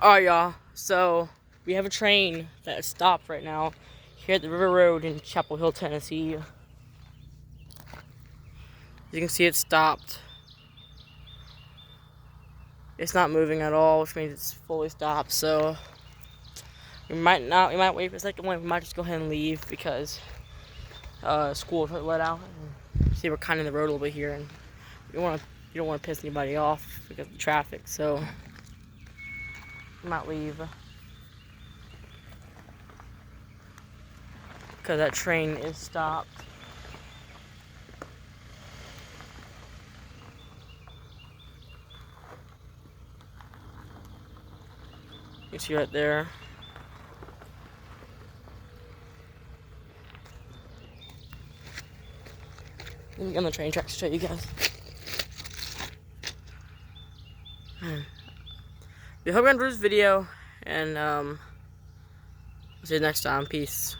Alright, y'all. So, we have a train that is stopped right now here at the River Road in Chapel Hill, Tennessee. As you can see, it's stopped. It's not moving at all, which means it's fully stopped. So, we might wait for a second. We might just go ahead and leave because school is let out. See, we're kind of in the road a little bit here, and you don't want to piss anybody off because of the traffic. So, we might leave. Because that train is stopped. You see right there. Let me get on the train tracks to show you guys. We hope you enjoyed this video, and see you next time. Peace.